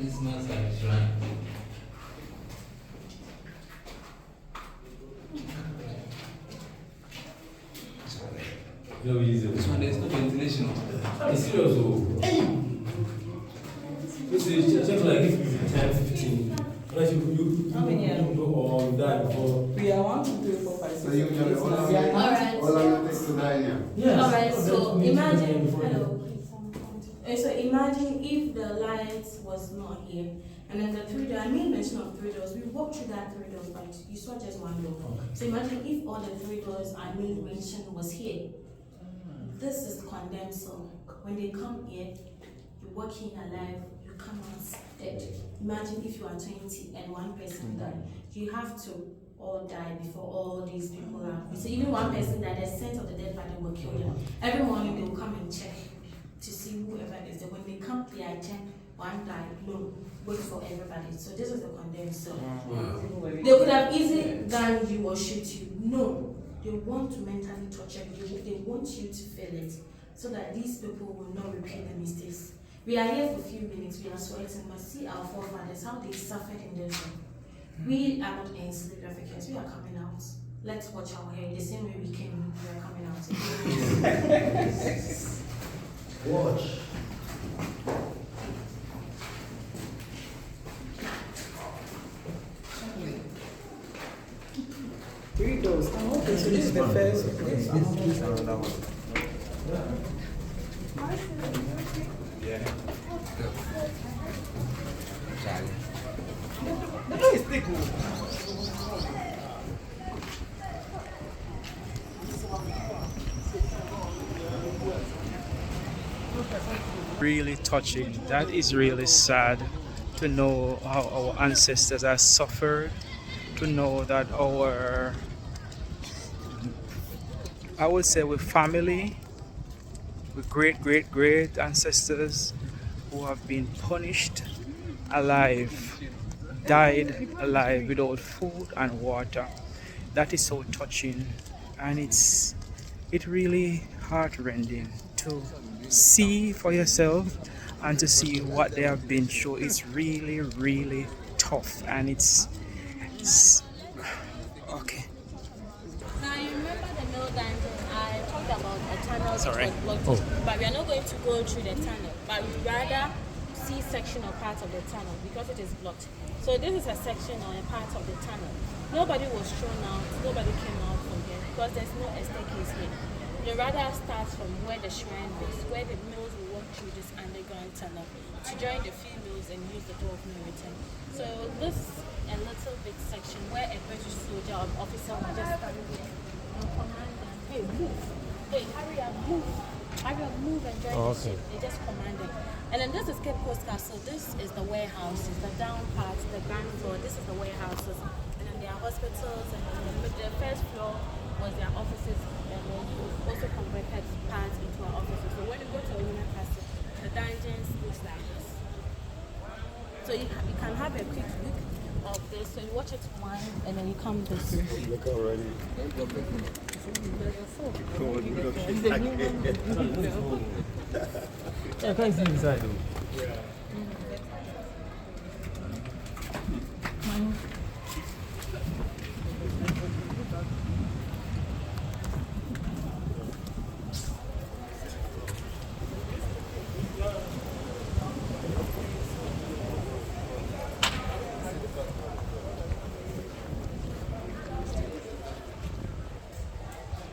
Speaker 7: This smells like shrine.
Speaker 2: No, easy.
Speaker 7: This one, there's no ventilation.
Speaker 2: It's serious, though. This is just like if you 10, 15. Unless you
Speaker 4: How many are we?
Speaker 2: or die before.
Speaker 4: We are 1, 2, 3, 4, 5, 6.
Speaker 8: So you
Speaker 4: seven, eight,
Speaker 8: all
Speaker 4: nine,
Speaker 8: of
Speaker 4: we are
Speaker 8: it,
Speaker 4: not-
Speaker 3: Alright.
Speaker 8: all of it takes to 9 years.
Speaker 2: Yes.
Speaker 3: Alright, so imagine,
Speaker 2: before.
Speaker 3: hello. So imagine if the lights was not here, and then the 3 doors, I made mention of 3 doors. We walked through that 3 doors, but you saw just 1 door. So imagine if all the 3 doors I made mention was here. This is condemned soul. When they come here, you walk in alive, you come out dead. Imagine if you are 20 and 1 person died. You have to all die before all these people are. So even 1 person died, the sense of the dead body will kill them. Every morning they will come and check to see whoever is there. When they come, they are 10, 1 died. No, wait for everybody. So this is the condemned soul. They could have easily done you or shoot you. No, they want to mentally torture you. They want you to feel it so that these people will not repeat the mistakes. We are here for a few minutes, we are sweating, but see our forefathers, how they suffered in this room. We are not enslaved Africans, we are coming out. Let's watch our hair, the same way we came, we are coming out.
Speaker 8: Watch.
Speaker 4: Three doors. Okay, so this is the first.
Speaker 1: Really touching. That is really sad to know how our ancestors have suffered, to know that our, I would say, with family, with great ancestors who have been punished alive, died alive without food and water. That is so touching, and it really heartrending to see for yourself and to see what they have been through. It's really tough, and it's okay.
Speaker 3: Now you remember the mill dungeon? I talked about a tunnel
Speaker 1: Sorry.
Speaker 3: which was blocked, but we are not going to go through the tunnel, but we'd rather see section or part of the tunnel because it is blocked. So this is a section or a part of the tunnel. Nobody was thrown out, nobody came out from here because there's no staircase here. The radar starts from where the shrine was, where the mills will walk through this underground tunnel to join the few mills and use the door of no return. So this is a little bit section where a British soldier or officer will just stand here and command them, hey, move. Hey, hurry up, move. Hurry up, move and join the ship. They just command them. And then this is Cape Coast Castle. This is the warehouses, the down part, the ground floor. This is the warehouses. And then there are hospitals, and then the first floor was their offices, and then we also converted parts into our offices. So when you go to Elmina Castle, the dungeons looks like this. So you can have a quick look of this. So you watch it one, and then you come this way.
Speaker 6: Look already.
Speaker 2: I can't see inside though.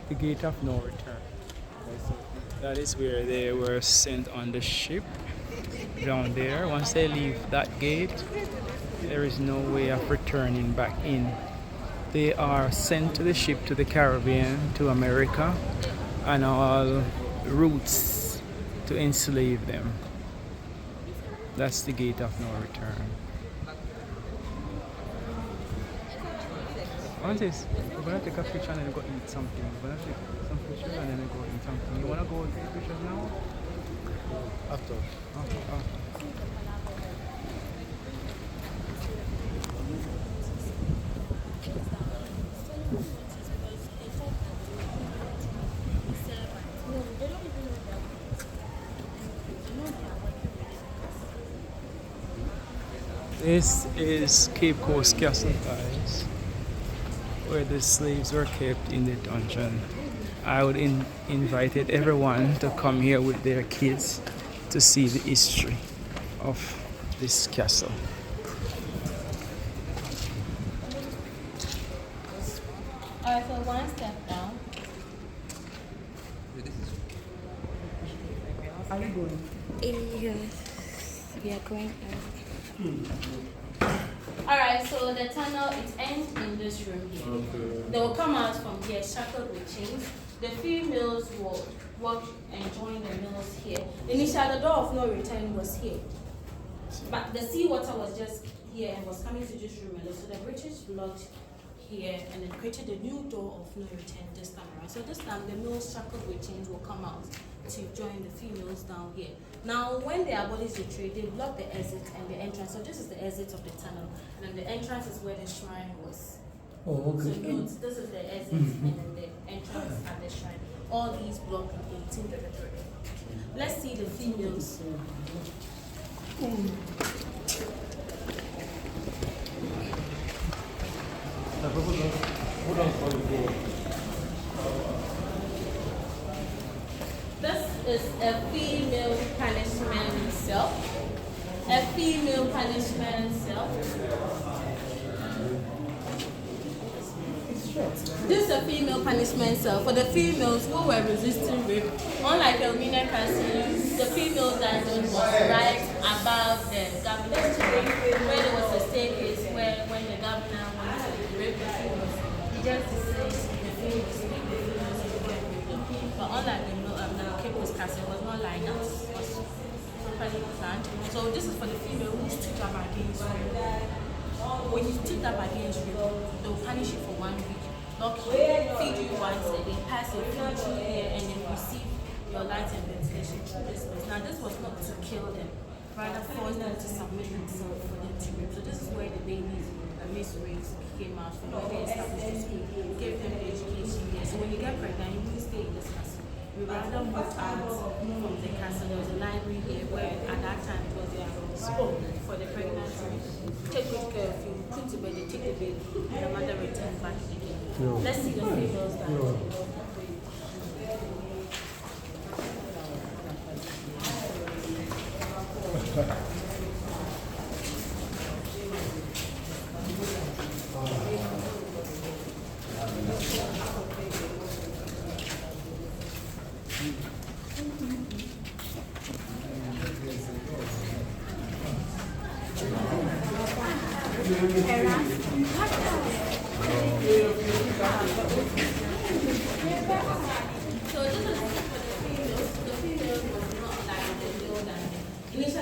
Speaker 1: The gate of no return. That is where they were sent on the ship down there. Once they leave that gate, there is no way of returning back in. They are sent to the ship to the Caribbean, to America, and all routes to enslave them. That's the gate of no return. What is? We're gonna take a picture and then go eat something. We're gonna take some pictures and then go eat something. You wanna go take pictures now?
Speaker 6: After.
Speaker 1: Oh. This is Cape Coast Castle, guys, where the slaves were kept in the dungeon. I would invite everyone to come here with their kids to see the history of this castle.
Speaker 3: Alright, so one step down.
Speaker 4: Are you going?
Speaker 3: Yes, we are going. Alright, so the tunnel, it ends in this room here.
Speaker 2: Okay.
Speaker 3: They will come out from here shackled with chains. The females will walk and join the males here. Initially, the door of no return was here. But the seawater was just here and was coming to this room. And so the British blocked here and then created a new door of no return this time around. So this time, the males shackled with chains will come out to join the females down here. Now, when they abolish the trade, they block the exit and the entrance. So this is the exit of the tunnel, and then the entrance is where the shrine was.
Speaker 4: Oh,
Speaker 3: So
Speaker 4: okay.
Speaker 3: note, this is the exit and then the entrance at the shrine. All these blocked in 1833. Let's see the females. This is a female punishment cell. A female punishment cell. This is a female punishment cell for the females who were resisting rape. Unlike Elmina Castle, the female dungeon was right above the governor's chamber, where there was a staircase where when the governor wanted to rape the females, he just dismissed the females. But unlike the Cape Coast Castle, it was not like that. It was properly planned. So this is for the female who stood up against rape. When you stood up against rape, they will punish you for 1 week. Lock you, feed you once a day, pass your food through here, and then receive your light and ventilation through this place. Now this was not to kill them, rather force them to submit themselves for them to rape. So this is where the babies and Miss Race came out from, where they established the school, gave them the education here. So when you get pregnant, you wouldn't stay in this castle. We rather move out from the castle. There was a library here where at that time it was their school for the pregnancy. Take good care of you, put to bed, they take the baby, and the mother returns back again. Let's see the females that. So this is for the females. The females was not like the male that initially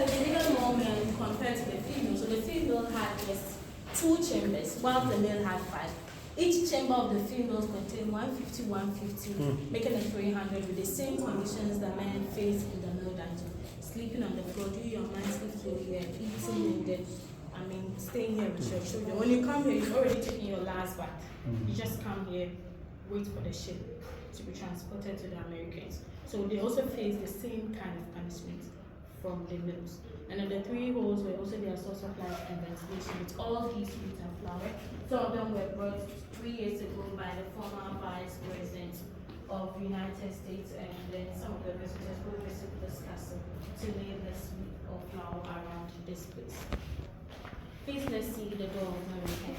Speaker 3: compared to the female. So the female had just 2 chambers, while the male had 5. Each chamber of the females contained 150, making it 300 with the same conditions that men face in the male dungeon. Sleeping on the floor, do your monthly floor here, eating in the, staying here with your children. When you come here, you've already taken your last bath. You just come here, wait for the ship to be transported to the Americans. So they also face the same kind of punishment from the males. And then the 3 holes were also their source of life and ventilation with all these fruit and flower. Some of them were brought 3 years ago by the former Vice President of the United States, and then some of the visitors will visit this castle to lay the sweet or flower around this place. Please let's see the door of no return.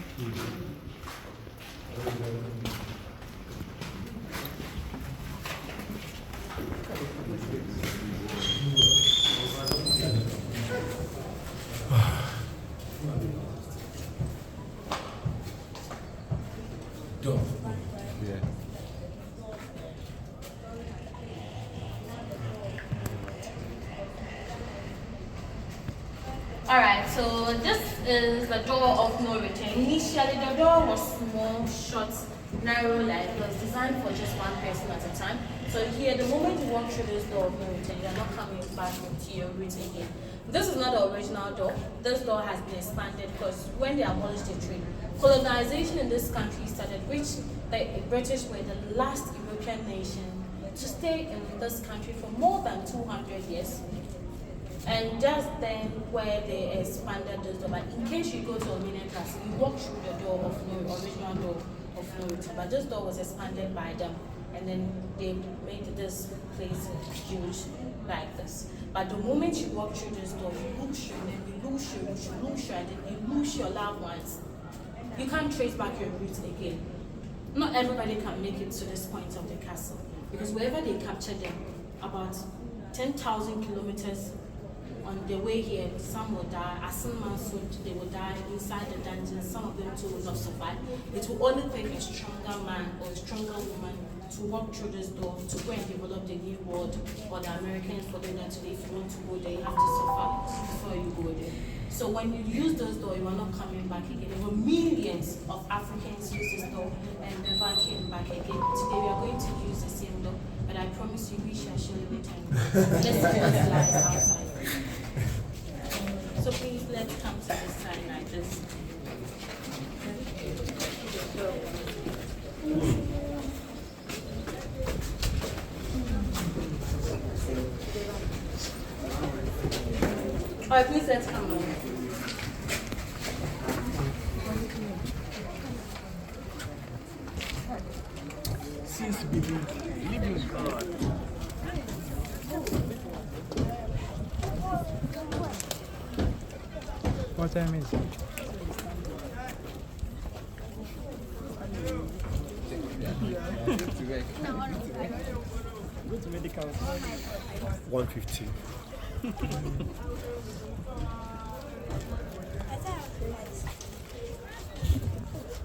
Speaker 3: Alright, so this is the door of no return. Initially, the door was small, short, narrow, like it was designed for just one person at a time. So here, the moment you walk through this door of no return, you're not coming back into your route again. This is not the original door. This door has been expanded because when they abolished the trade, colonization in this country started, which the British were the last European nation to stay in this country for more than 200 years. And just then where they expanded this door, but in case you go to Ominian Castle, you walk through the door of no original door of no return. But this door was expanded by them, and then they made this place huge like this. But the moment you walk through this door, you lose your name, you lose your root, you lose your identity, you lose your loved ones. You can't trace back your roots again. Not everybody can make it to this point of the castle, because wherever they capture them, about 10,000 kilometers on the way here, some will die. As some months they will die inside the dungeon. Some of them too will not survive. It will only take a stronger man or a stronger woman to walk through this door to go and develop the new world or the Americans for them today. If you want to go there, you have to suffer before you go there. So when you use this door, you are not coming back again. There were millions of Africans use this door and never came back again. Today we are going to use the same door, but I promise you we shall surely return. Let's see what lies outside. So please let's come to this side like this. Alright, please let's come on.
Speaker 1: Seems to be living God. What time is it? Go to medical.
Speaker 6: 150.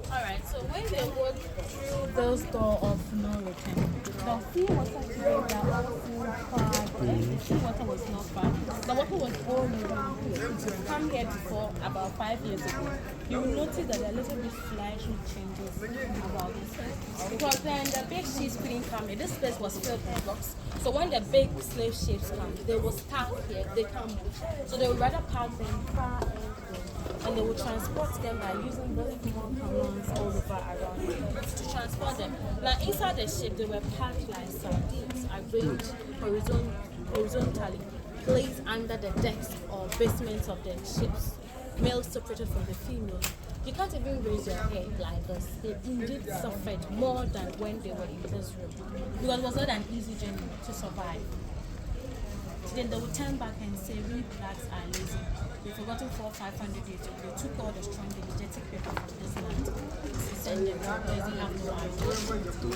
Speaker 3: Alright, so when they go through those door of no return, the seawater today they are all far. The seawater was not far. The water was all around here. If you come here before about 5 years ago, you will notice that there are a little bit slightly changes about this place. Because then the big ships couldn't come here. This place was filled with blocks. So when the big slave ships come, they will start here, they can't move. So they would rather park them far and they will transport them by using those small canoes all over around here to transport them. Now inside the ship, they were packed like sardines, arranged horizontally, placed under the decks or basements of the ships, males separated from the females. You can't even raise your head like this. They indeed suffered more than when they were in this room, because it was not an easy journey to survive. Then they would turn back and say, we blacks are lazy. We've forgotten 400-500 years ago. They took all the strong, energetic people from this land to send them to because they have no idea.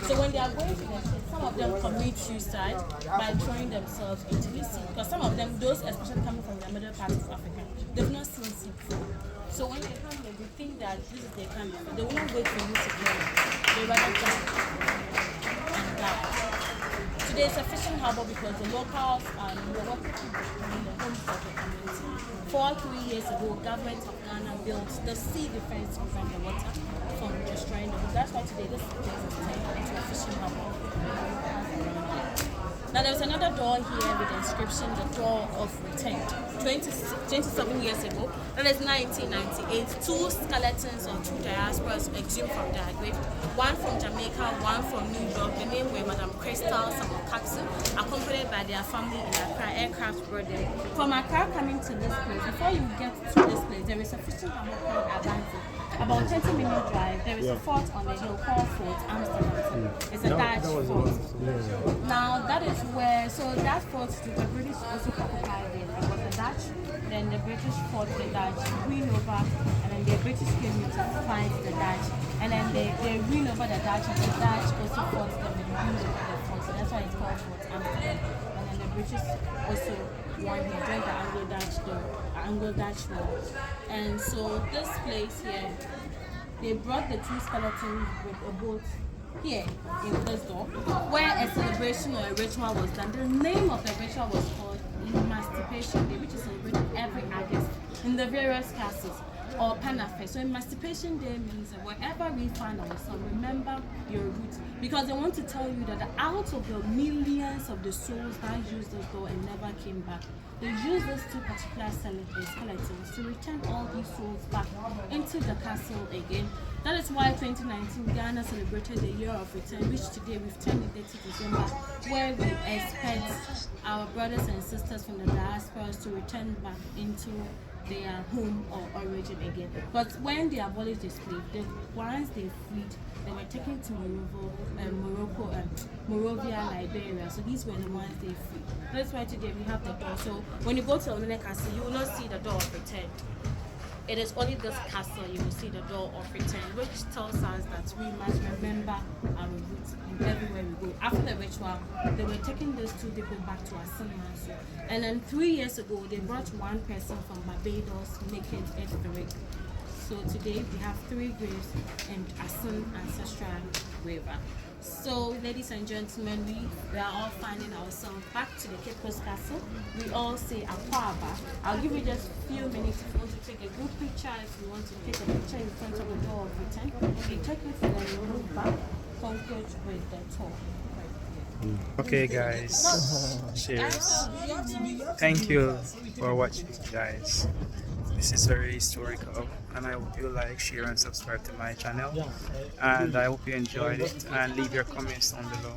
Speaker 3: So when they are going to the ship, some of them commit suicide by throwing themselves into the sea. Because some of them, those especially coming from the middle part of Africa, they've not seen sea before. So when they come here, they think that this is their country. They will not wait for you to go. They rather jump and die. Today it's a fishing harbor because the locals and the working people in the homes of the community before 3 years ago, government of Ghana built the sea defense to prevent the water from destroying the hood. That's why today this place is turned into a fishing harbor. Now there's another door here with the inscription, the door of return. 27 years ago, that is 1998, two skeletons or two diasporas exhumed from their grave, one from Jamaica, one from New York. The name were Madam Crystal Samuel-Capson, accompanied by their family in Accra. Aircraft brought them from Accra coming to this place. Before you get to this place, there is a fishing harbor called Avanti. About 30-minute drive, there is a fort on the hill called Fort Amsterdam. It's a Dutch fort. Now that is where, so that fort, the British also occupied it. It was the Dutch, then the British fought the Dutch, win over, and then the British came in to fight the Dutch, and then they win over the Dutch, and the Dutch also fought them and win over the fort. So that's why it's called Fort Amsterdam. And then the British also won here during the Anglo-Dutch War. And so this place here, they brought the two skeletons with a boat here in this door, where a celebration or a ritual was done. The name of the ritual was called Emancipation Day, which is celebrated every August in the various castles or Panafe. So Emancipation Day means that wherever we find ourselves, remember your roots, because they want to tell you that out of the millions of the souls that used this door and never came back, they used these two particular skeletons to return all these souls back into the castle again. That is why 2019 Ghana celebrated the Year of Return, which today we've turned the date to December, where we expect our brothers and sisters from the diasporas to return back into their home or origin again. But when they abolished the slave, once they fled, they were taken to Morovia, Liberia. So these were the ones they fled. That's why today we have the door. So when you go to Elmina Castle, you will not see the door of return. It is only this castle you will see the door of return, which tells us that we must remember our roots in everywhere we go. After the ritual, they were taking those two people back to Asin. And then 3 years ago, they brought one person from Barbados, making it very. So today we have 3 graves in Asin Ancestral River. So, ladies and gentlemen, we are all finding ourselves back to the Cape Coast Castle. We all say Akwaba. I'll give you just a few minutes if you want to take a group picture, if you want to take a picture in front of the door of return. You take it and then you move back, conclude with the tour.
Speaker 1: Okay guys, cheers. Thank you for watching guys. This is very historical and I hope you like, share and subscribe to my channel, and I hope you enjoyed it, and leave your comments down below.